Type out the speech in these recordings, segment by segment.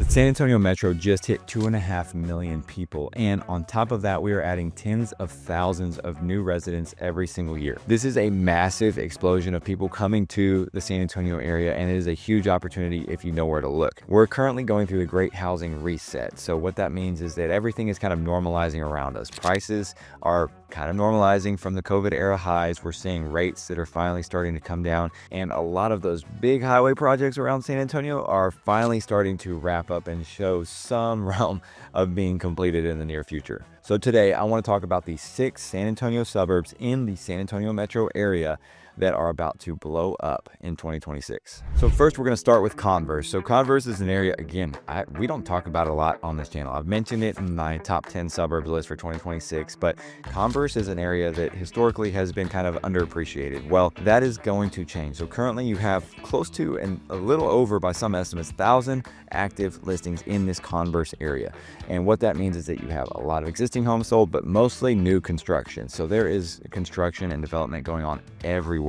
The San Antonio Metro just hit 2.5 million people, and on top of that, we are adding tens of thousands of new residents every single year. This is a massive explosion of people coming to the San Antonio area, and it is a huge opportunity if you know where to look. We're currently going through the Great Housing Reset, so what that means is that everything is kind of normalizing around us. Prices are kind of normalizing from the COVID era highs. We're seeing rates that are finally starting to come down, and a lot of those big highway projects around San Antonio are finally starting to wrap up and show some realm of being completed in the near future. So today I want to talk about the 6 San Antonio suburbs in the San Antonio metro area that are about to blow up in 2026. So first we're going to start with Converse. So Converse is an area, again, we don't talk about a lot on this channel. I've mentioned it in my top 10 suburbs list for 2026, but Converse is an area that historically has been kind of underappreciated. Well, that is going to change. So currently you have close to and a little over, by some estimates, 1,000 active listings in this Converse area. And what that means is that you have a lot of existing homes sold, but mostly new construction. So there is construction and development going on everywhere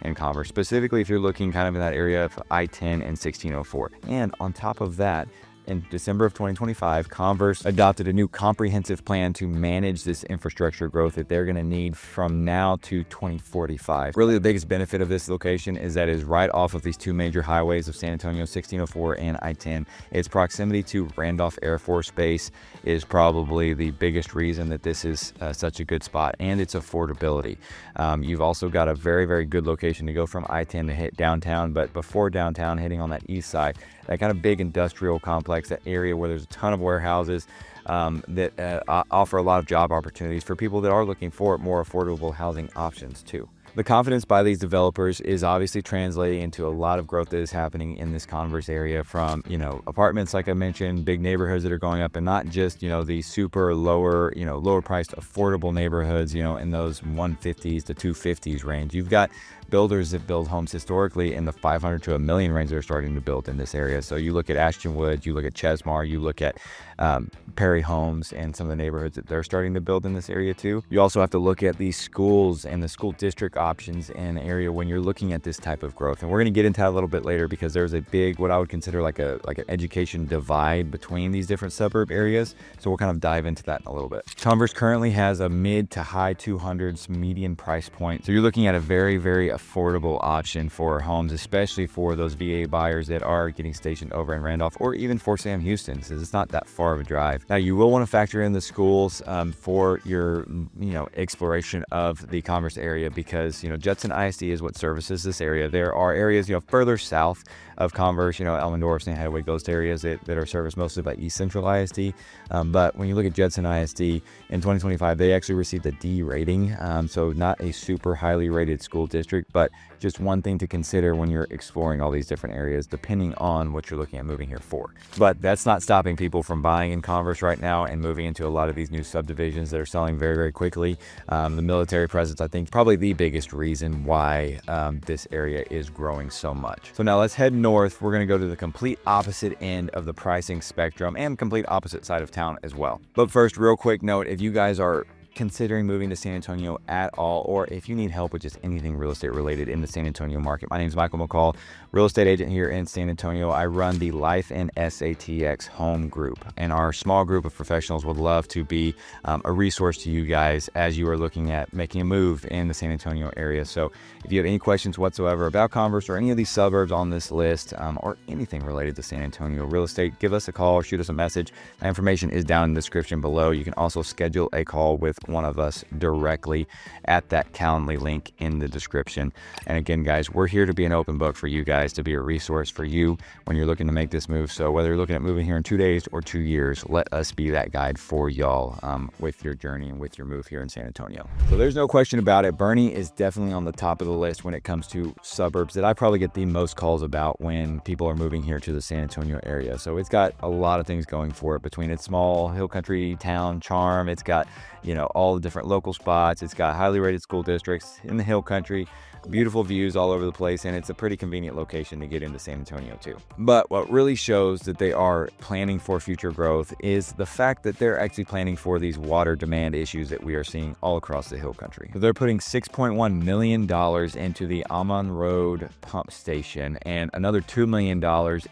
in Converse, specifically if you're looking kind of in that area of I-10 and 1604. And on top of that, in December of 2025, Converse adopted a new comprehensive plan to manage this infrastructure growth that they're going to need from now to 2045. Really, the biggest benefit of this location is that it is right off of these 2 major highways of San Antonio, 1604 and I-10. Its proximity to Randolph Air Force Base is probably the biggest reason that this is such a good spot, and its affordability. You've also got a very, very good location to go from I-10 to hit downtown, but before downtown, hitting on that east side, that kind of big industrial complex, that area where there's a ton of warehouses that offer a lot of job opportunities for people that are looking for more affordable housing options too. The confidence by these developers is obviously translating into a lot of growth that is happening in this Converse area from, apartments, like I mentioned, big neighborhoods that are going up, and not just, the super lower, lower priced affordable neighborhoods, in those 150s to 250s range. You've got builders that build homes historically in the 500 to $1 million range that are starting to build in this area. So you look at Ashtonwood, you look at Chesmar, you look at Perry Homes and some of the neighborhoods that they're starting to build in this area too. You also have to look at the schools and the school district options in an area when you're looking at this type of growth. And we're going to get into that a little bit later, because there's a big, what I would consider like an education divide between these different suburb areas. So we'll kind of dive into that in a little bit. Converse currently has a mid to high 200s median price point. So you're looking at a very, very affordable option for homes, especially for those VA buyers that are getting stationed over in Randolph, or even for Sam Houston, since it's not that far of a drive. Now, you will want to factor in the schools for your, exploration of the Converse area, because, Judson ISD is what services this area. There are areas, further south of Converse, Elmendorf, St. Hedwig, those areas that are serviced mostly by East Central ISD. But when you look at Judson ISD in 2025, they actually received a D rating. So not a super highly rated school district, but just one thing to consider when you're exploring all these different areas, depending on what you're looking at moving here for. But that's not stopping people from buying in Converse right now and moving into a lot of these new subdivisions that are selling very, very quickly. The military presence, I think, probably the biggest reason why this area is growing so much. So now let's head north. We're going to go to the complete opposite end of the pricing spectrum and complete opposite side of town as well. But first, real quick note, if you guys are considering moving to San Antonio at all, or if you need help with just anything real estate related in the San Antonio market, my name is Michael McCall, real estate agent here in San Antonio. I run the Life and SATX home group, and our small group of professionals would love to be a resource to you guys as you are looking at making a move in the San Antonio area. So if you have any questions whatsoever about Converse or any of these suburbs on this list, or anything related to San Antonio real estate, give us a call or shoot us a message. My information is down in the description below. You can also schedule a call with one of us directly at that Calendly link in the description. And again, guys, we're here to be an open book for you guys, to be a resource for you when you're looking to make this move. So whether you're looking at moving here in 2 days or 2 years, let us be that guide for y'all with your journey and with your move here in San Antonio. So there's no question about it, Boerne is definitely on the top of the list when it comes to suburbs that I probably get the most calls about when people are moving here to the San Antonio area. So it's got a lot of things going for it, between its small hill country town charm. It's got, all the different local spots. It's got highly rated school districts in the hill country, beautiful views all over the place, and it's a pretty convenient location to get into San Antonio too. But what really shows that they are planning for future growth is the fact that they're actually planning for these water demand issues that we are seeing all across the hill country. So they're putting $6.1 million into the Amman Road pump station and another $2 million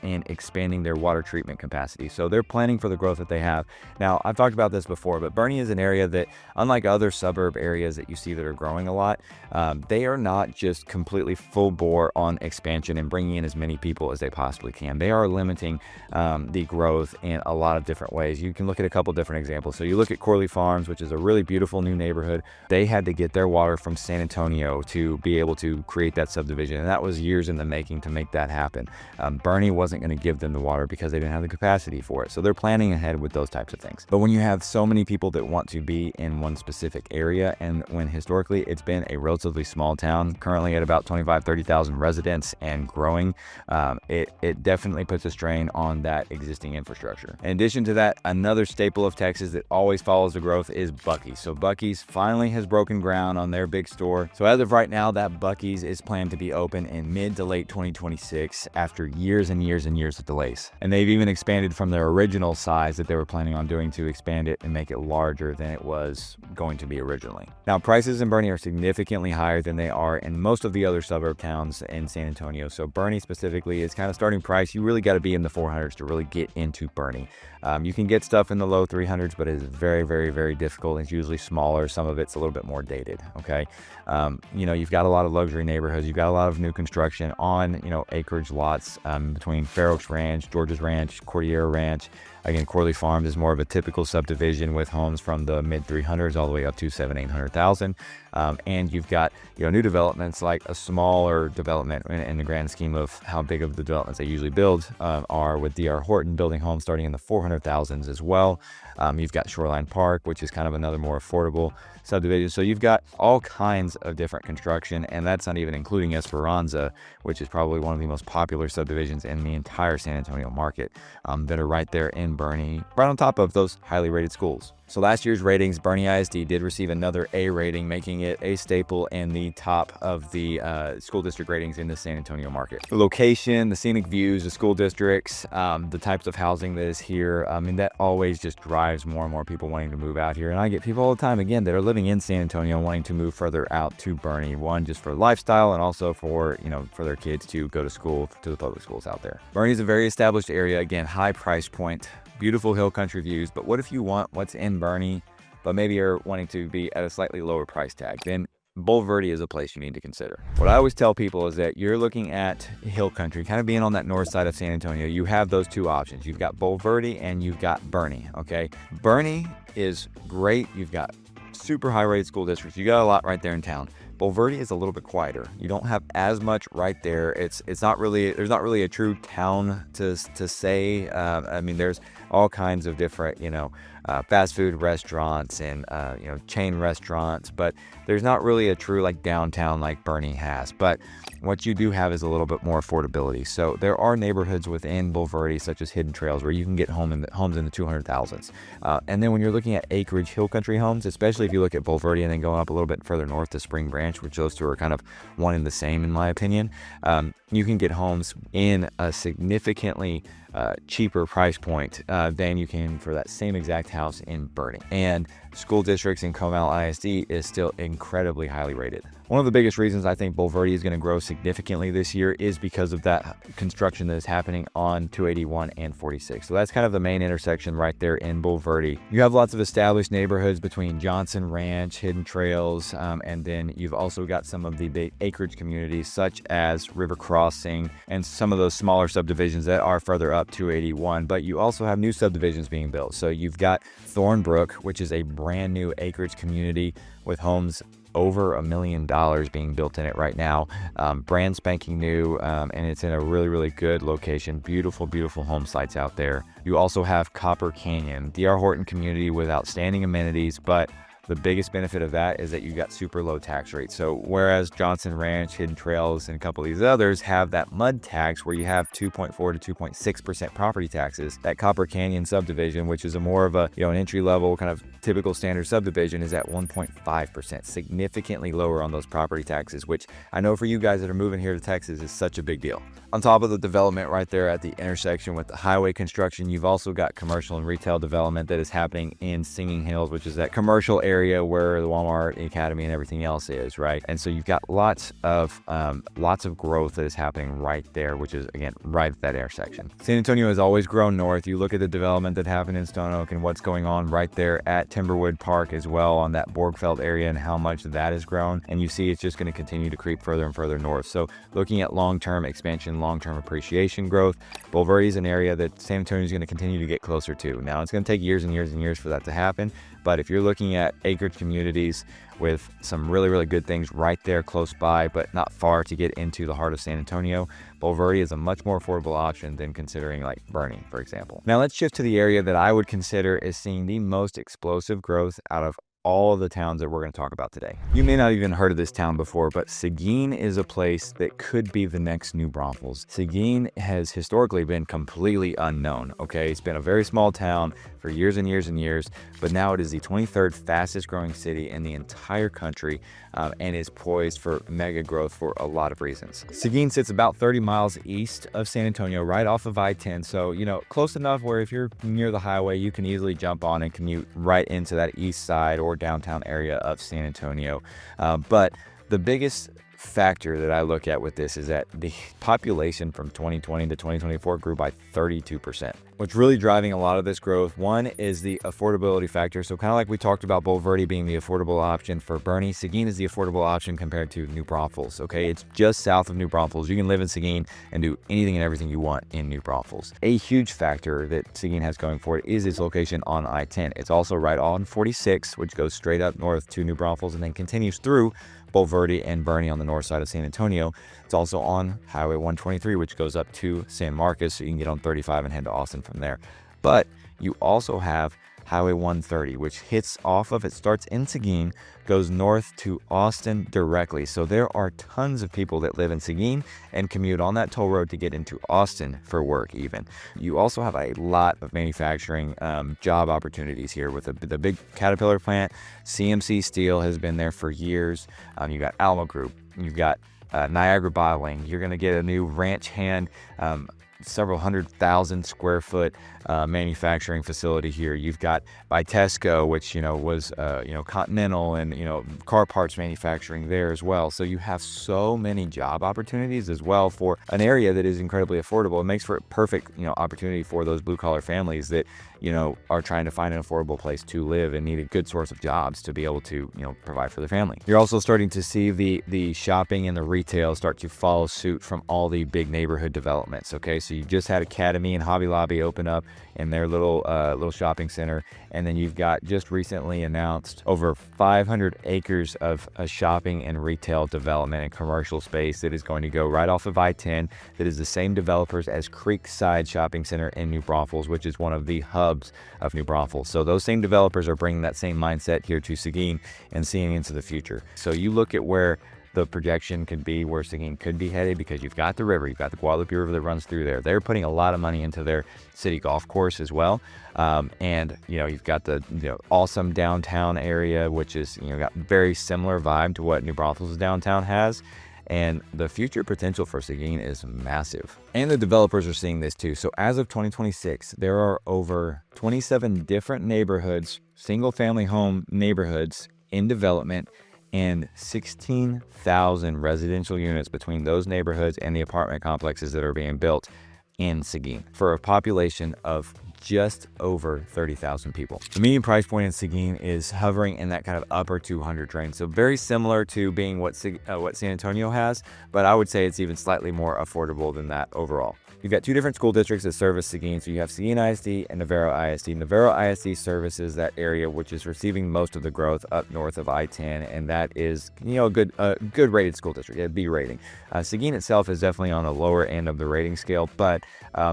in expanding their water treatment capacity. So they're planning for the growth that they have. Now, I've talked about this before, but Boerne is an area that, unlike other suburb areas that you see that are growing a lot, they are not just completely full bore on expansion and bringing in as many people as they possibly can. They are limiting the growth in a lot of different ways. You can look at a couple different examples. So you look at Corley Farms, which is a really beautiful new neighborhood. They had to get their water from San Antonio to be able to create that subdivision, and that was years in the making to make that happen. Boerne wasn't going to give them the water because they didn't have the capacity for it. So they're planning ahead with those types of things. But when you have so many people that want to be in one specific area, and when historically it's been a relatively small town, currently at about 30,000 residents and growing, it definitely puts a strain on that existing infrastructure. In addition to that, another staple of Texas that always follows the growth is Buc-ee's. So Buc-ee's finally has broken ground on their big store. So as of right now, that Buc-ee's is planned to be open in mid to late 2026 after years and years and years of delays. And they've even expanded from their original size that they were planning on doing to expand it and make it larger than it was going to be originally. Now, prices in Boerne are significantly higher than they are in most of the other suburb towns in San Antonio. So Boerne specifically is kind of starting price. You really got to be in the 400s to really get into Boerne. You can get stuff in the low 300s, but it is very, very, very difficult. It's usually smaller. Some of it's a little bit more dated. Okay. You've got a lot of luxury neighborhoods. You've got a lot of new construction on, acreage lots between Fair Oaks Ranch, George's Ranch, Cordillera Ranch. Again, Corley Farms is more of a typical subdivision with homes from the mid 300s all the way up to 800,000. And you've got, new developments like a smaller development in the grand scheme of how big of the developments they usually build are, with D.R. Horton building homes starting in the 400,000s as well. You've got Shoreline Park, which is kind of another more affordable subdivision. So you've got all kinds of different construction, and that's not even including Esperanza, which is probably one of the most popular subdivisions in the entire San Antonio market, that are right there in Boerne, right on top of those highly rated schools. So last year's ratings, Boerne ISD did receive another A rating, making it a staple in the top of the school district ratings in the San Antonio market. The location, the scenic views, the school districts, the types of housing that is here, that always just drives more and more people wanting to move out here. And I get people all the time, again, that are living in San Antonio wanting to move further out to Boerne, one, just for lifestyle, and also for, for their kids to go to school, to the public schools out there. Boerne is a very established area, again, high price point, beautiful hill country views. But what if you want what's in Boerne, but maybe you're wanting to be at a slightly lower price tag? Then Bulverde is a place you need to consider. What I always tell people is that you're looking at hill country, kind of being on that north side of San Antonio. You have those two options. You've got Bulverde and you've got Boerne. Okay, Boerne is great. You've got super high rated school districts. You got a lot right there in town. Bulverde is a little bit quieter. You don't have as much right there. There's not really a true town to say. There's all kinds of different, fast food restaurants and, chain restaurants, but there's not really a true like downtown like Boerne has. But what you do have is a little bit more affordability. So there are neighborhoods within Bulverde, such as Hidden Trails, where you can get homes in the 200,000s. And then when you're looking at acreage hill country homes, especially if you look at Bulverde and then going up a little bit further north to Spring Branch, which those two are kind of one and the same in my opinion, you can get homes in a significantly cheaper price point than you can for that same exact house in Boerne. And school districts in Comal ISD is still incredibly highly rated. One of the biggest reasons I think Bulverde is going to grow significantly this year is because of that construction that is happening on 281 and 46. So that's kind of the main intersection right there in Bulverde. You have lots of established neighborhoods between Johnson Ranch, Hidden Trails, and then you've also got some of the big acreage communities such as River Crossing and some of those smaller subdivisions that are further up 281. But you also have new subdivisions being built. So you've got Thornbrook, which is a brand new acreage community with homes over $1 million being built in it right now, brand spanking new, and it's in a really, really good location. Beautiful, beautiful home sites out there. You also have Copper Canyon, D.R. Horton community with outstanding amenities, but The biggest benefit of that is that you got super low tax rates. So whereas Johnson Ranch, Hidden Trails, and a couple of these others have that mud tax where you have 2.4 to 2.6% property taxes, that Copper Canyon subdivision, which is a more of a, an entry level kind of typical standard subdivision, is at 1.5%, significantly lower on those property taxes, which I know for you guys that are moving here to Texas is such a big deal. On top of the development right there at the intersection with the highway construction, you've also got commercial and retail development that is happening in Singing Hills, which is that commercial area where the Walmart, Academy, and everything else is, right? And so you've got lots of growth that is happening right there, which is, again, right at that intersection. San Antonio has always grown north. You look at the development that happened in Stone Oak and what's going on right there at Timberwood Park as well on that Borgfeld area and how much that has grown. And you see it's just going to continue to creep further and further north. So looking at long-term expansion, long-term appreciation growth, Bulverde is an area that San Antonio is going to continue to get closer to. Now, it's going to take years and years and years for that to happen. But if you're looking at acreage communities with some really, really good things right there close by, but not far to get into the heart of San Antonio, Bulverde is a much more affordable option than considering like Boerne, for example. Now let's shift to the area that I would consider is seeing the most explosive growth out of all of the towns that we're going to talk about today. You may not have even heard of this town before, but Seguin is a place that could be the next New Braunfels. Seguin has historically been completely unknown, okay? It's been a very small town for years and years and years, but now it is the 23rd fastest growing city in the entire country and is poised for mega growth for a lot of reasons. Seguin sits about 30 miles east of San Antonio, right off of I-10. So, close enough where if you're near the highway, you can easily jump on and commute right into that east side or downtown area of San Antonio. But the biggest factor that I look at with this is that the population from 2020 to 2024 grew by 32%. What's really driving a lot of this growth, one, is the affordability factor. So kind of like we talked about Bulverde being the affordable option for Boerne, Seguin is the affordable option compared to New Braunfels, okay? It's just south of New Braunfels. You can live in Seguin and do anything and everything you want in New Braunfels. A huge factor that Seguin has going for it is its location on I-10. It's also right on 46, which goes straight up north to New Braunfels and then continues through Bulverde and Boerne on the north side of San Antonio. It's also on Highway 123, which goes up to San Marcos, so you can get on 35 and head to Austin from there. But you also have Highway 130, which it starts in Seguin, goes north to Austin directly. So there are tons of people that live in Seguin and commute on that toll road to get into Austin for work even. You also have a lot of manufacturing job opportunities here with the big Caterpillar plant. CMC Steel has been there for years. You got Alma Group, you've got Niagara Bottling. You're going to get a new ranch hand, several 100,000 square foot manufacturing facility here. You've got Vitesco, which was Continental and car parts manufacturing there as well. So you have so many job opportunities as well for an area that is incredibly affordable. It makes for a perfect opportunity for those blue collar families that are trying to find an affordable place to live and need a good source of jobs to be able to provide for their family. You're also starting to see the shopping and the retail start to follow suit from all the big neighborhood developments. Okay, so you just had Academy and Hobby Lobby open up in their little shopping center, and then you've got just recently announced over 500 acres of a shopping and retail development and commercial space that is going to go right off of I-10. That is the same developers as Creekside Shopping Center in New Braunfels, which is one of the hubs of New Braunfels. So those same developers are bringing that same mindset here to Seguin and seeing into the future. So you look at where the projection could be, where Seguin could be headed, because you've got the river, you've got the Guadalupe River that runs through there. They're putting a lot of money into their city golf course as well. And you've got the awesome downtown area, which is got very similar vibe to what New Braunfels downtown has. And the future potential for Seguin is massive. And the developers are seeing this too. So as of 2026, there are over 27 different neighborhoods, single family home neighborhoods in development, and 16,000 residential units between those neighborhoods and the apartment complexes that are being built in Seguin for a population of just over 30,000 people. The median price point in Seguin is hovering in that kind of upper 200 range. So very similar to being what San Antonio has, but I would say it's even slightly more affordable than that overall. You've got two different school districts that service Seguin. So you have Seguin ISD and Navarro ISD. Navarro ISD services that area, which is receiving most of the growth up north of I-10, and that is, a good rated school district, a B rating. Seguin itself is definitely on the lower end of the rating scale, but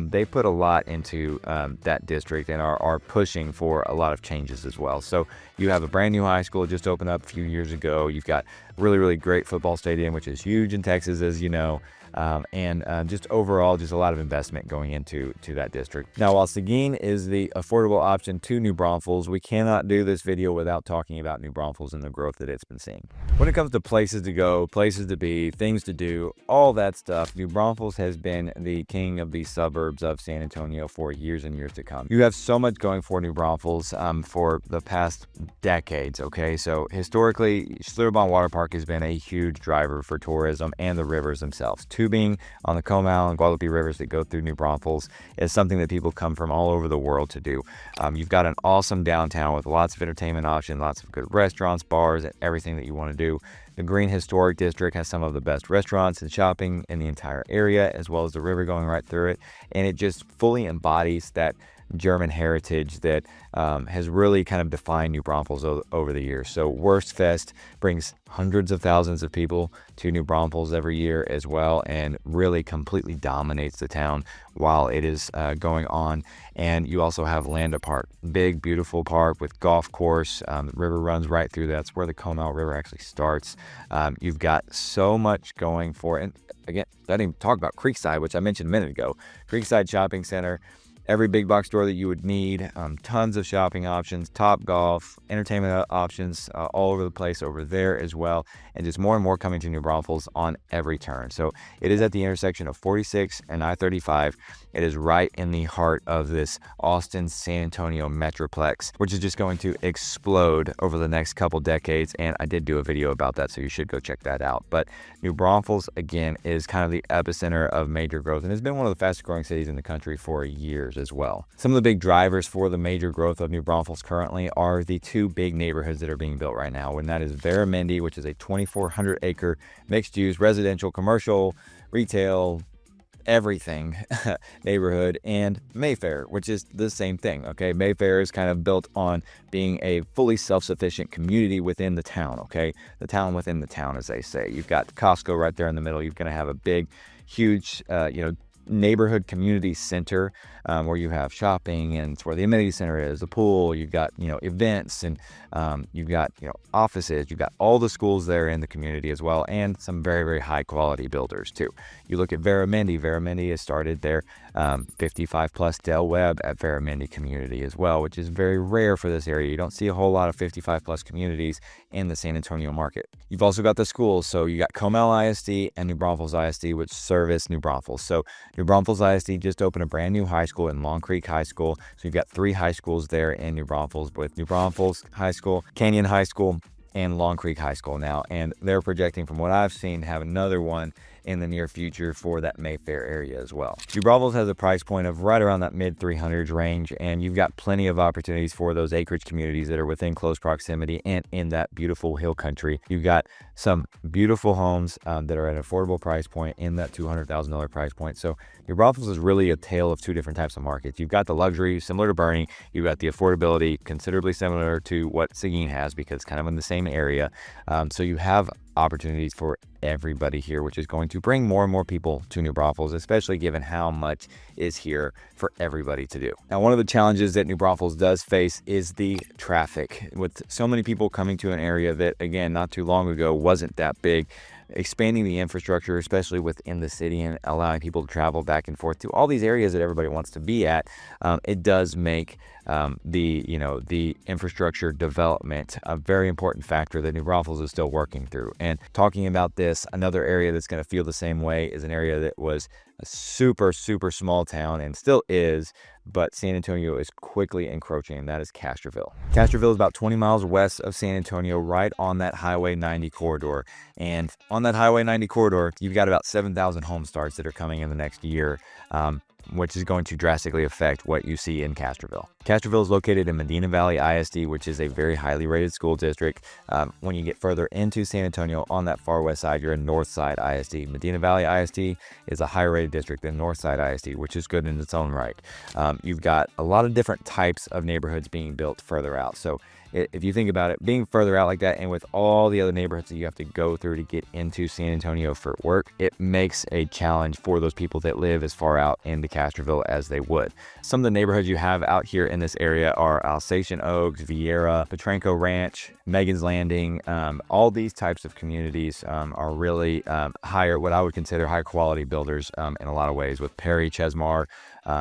they put a lot into that district and are pushing for a lot of changes as well. So you have a brand new high school just opened up a few years ago. You've got really, really great football stadium, which is huge in Texas, as you know. And just overall, just a lot of investment going into that district. Now, while Seguin is the affordable option to New Braunfels, we cannot do this video without talking about New Braunfels and the growth that it's been seeing. When it comes to places to go, places to be, things to do, all that stuff, New Braunfels has been the king of the suburbs of San Antonio for years and years to come. You have so much going for New Braunfels for the past decades, okay? So historically, Suburbs Water Park has been a huge driver for tourism and the rivers themselves. Tubing on the Comal and Guadalupe rivers that go through New Braunfels is something that people come from all over the world to do. You've got an awesome downtown with lots of entertainment options, lots of good restaurants, bars, and everything that you want to do. The Green Historic District has some of the best restaurants and shopping in the entire area, as well as the river going right through it. And it just fully embodies that German heritage that has really kind of defined New Braunfels over the years. So Wurstfest brings hundreds of thousands of people to New Braunfels every year as well, and really completely dominates the town while it is going on. And you also have Landa Park, big, beautiful park with golf course. The river runs right through. That's where the Comal River actually starts. You've got so much going for it. And again, I didn't even talk about Creekside, which I mentioned a minute ago. Creekside Shopping Center. Every big box store that you would need, tons of shopping options, Top Golf, entertainment options all over the place over there as well, and just more and more coming to New Braunfels on every turn. So it is at the intersection of 46 and I-35. It is right in the heart of this Austin-San Antonio metroplex, which is just going to explode over the next couple decades, and I did do a video about that, so you should go check that out. But New Braunfels, again, is kind of the epicenter of major growth, and has been one of the fastest growing cities in the country for years as well. Some of the big drivers for the major growth of New Braunfels currently are the two big neighborhoods that are being built right now, and that is Veramendi, which is a 2,400 acre mixed use residential, commercial, retail, everything neighborhood, and Mayfair, which is the same thing. Okay, Mayfair is kind of built on being a fully self-sufficient community within the town. Okay, the town within the town, as they say. You've got Costco right there in the middle. You're going to have a big, huge, neighborhood community center where you have shopping, and it's where the amenity center is, the pool. You've got events, and you've got offices. You've got all the schools there in the community as well, and some very, very high quality builders too. You look at Veramendi. Veramendi has started their 55 plus Del Webb at Veramendi community as well, which is very rare for this area. You don't see a whole lot of 55 plus communities in the San Antonio market. You've also got the schools. So you got Comal ISD and New Braunfels ISD, which service New Braunfels. So New Braunfels ISD just opened a brand new high school in Long Creek High School. So you've got 3 high schools there in New Braunfels, with New Braunfels High School, Canyon High School, and Long Creek High School now. And they're projecting, from what I've seen, to have another one in the near future for that Mayfair area as well. New Braunfels has a price point of right around that mid 300s range, and you've got plenty of opportunities for those acreage communities that are within close proximity and in that beautiful hill country. You've got some beautiful homes that are at an affordable price point in that $200,000 price point. So New Braunfels is really a tale of two different types of markets. You've got the luxury, similar to Boerne. You've got the affordability, considerably similar to what Seguin has, because it's kind of in the same area. So you have opportunities for everybody here, which is going to bring more and more people to New Braunfels, especially given how much is here for everybody to do. Now, one of the challenges that New Braunfels does face is the traffic. With so many people coming to an area that, again, not too long ago wasn't that big, expanding the infrastructure, especially within the city, and allowing people to travel back and forth to all these areas that everybody wants to be at, it does make the infrastructure development a very important factor that New Braunfels is still working through. And talking about this, another area that's going to feel the same way is an area that was a super, super small town, and still is, but San Antonio is quickly encroaching, and that is Castroville. Castroville is about 20 miles west of San Antonio, right on that Highway 90 corridor. And on that Highway 90 corridor, you've got about 7,000 home starts that are coming in the next year. which is going to drastically affect what you see in Castroville. Castroville is located in Medina Valley ISD, which is a very highly rated school district. When you get further into San Antonio on that far west side, you're in Northside ISD. Medina Valley ISD is a higher rated district than Northside ISD, which is good in its own right. You've got a lot of different types of neighborhoods being built further out. So if you think about it, being further out like that, and with all the other neighborhoods that you have to go through to get into San Antonio for work, it makes a challenge for those people that live as far out into Castroville as they would. Some of the neighborhoods you have out here in this area are Alsatian Oaks, Vieira, Petranco Ranch, Megan's Landing. All these types of communities are really higher, what I would consider high quality builders in a lot of ways, with Perry, Chesmar.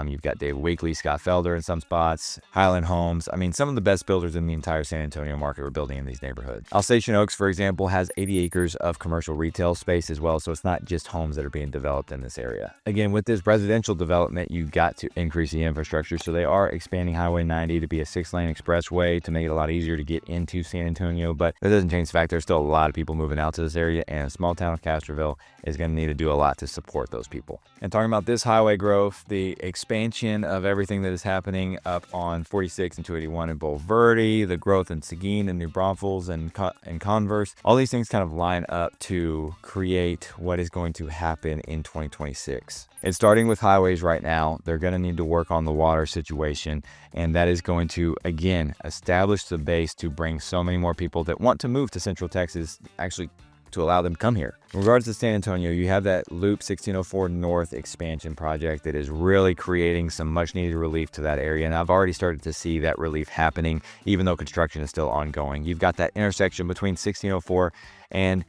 You've got Dave Weekly, Scott Felder in some spots, Highland Homes. I mean, some of the best builders in the entire San Antonio market were building in these neighborhoods. Alsatian Oaks, for example, has 80 acres of commercial retail space as well, so it's not just homes that are being developed in this area. Again, with this residential development, you've got to increase the infrastructure, so they are expanding Highway 90 to be a 6-lane expressway to make it a lot easier to get into San Antonio, but that doesn't change the fact there's still a lot of people moving out to this area, and a small town of Castroville is going to need to do a lot to support those people. And talking about this highway growth, the expansion of everything that is happening up on 46 and 281 in Bulverde, the growth in Seguin and New Braunfels and Converse, all these things kind of line up to create what is going to happen in 2026. It's starting with highways right now. They're going to need to work on the water situation, and that is going to, again, establish the base to bring so many more people that want to move to Central Texas, actually to allow them to come here. In regards to San Antonio, you have that Loop 1604 North expansion project that is really creating some much needed relief to that area. And I've already started to see that relief happening, even though construction is still ongoing. You've got that intersection between 1604 and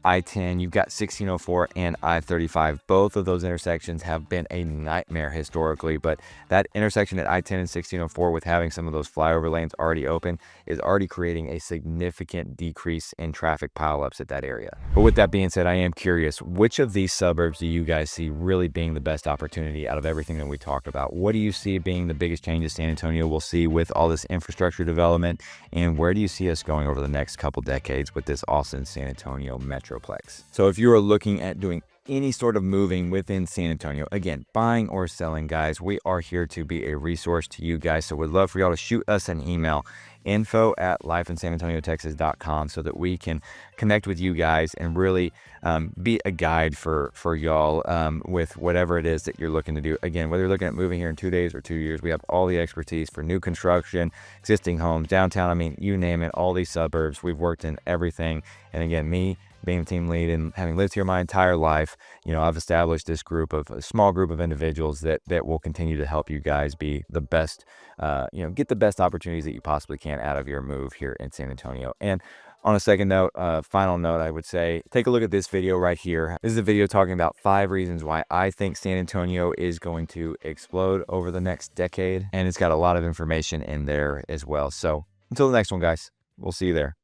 I-10, you've got 1604 and I-35. Both of those intersections have been a nightmare historically, but that intersection at I-10 and 1604, with having some of those flyover lanes already open, is already creating a significant decrease in traffic pileups at that area. But with that being said, I am curious, which of these suburbs do you guys see really being the best opportunity out of everything that we talked about? What do you see being the biggest changes San Antonio will see with all this infrastructure development? And where do you see us going over the next couple decades with this Austin-San Antonio metroplex? So if you are looking at doing any sort of moving within San Antonio, again, buying or selling, guys, we are here to be a resource to you guys. So we'd love for y'all to shoot us an email, info@lifeinsanantoniotexas.com, so that we can connect with you guys and really be a guide for y'all with whatever it is that you're looking to do. Again, whether you're looking at moving here in 2 days or 2 years, we have all the expertise for new construction, existing homes, downtown, I mean, you name it, all these suburbs. We've worked in everything. And again, me being a team lead and having lived here my entire life, you know, I've established this group of a small group of individuals that will continue to help you guys be the best, get the best opportunities that you possibly can out of your move here in San Antonio. And on a second note, final note, I would say, take a look at this video right here. This is a video talking about 5 reasons why I think San Antonio is going to explode over the next decade. And it's got a lot of information in there as well. So until the next one, guys, we'll see you there.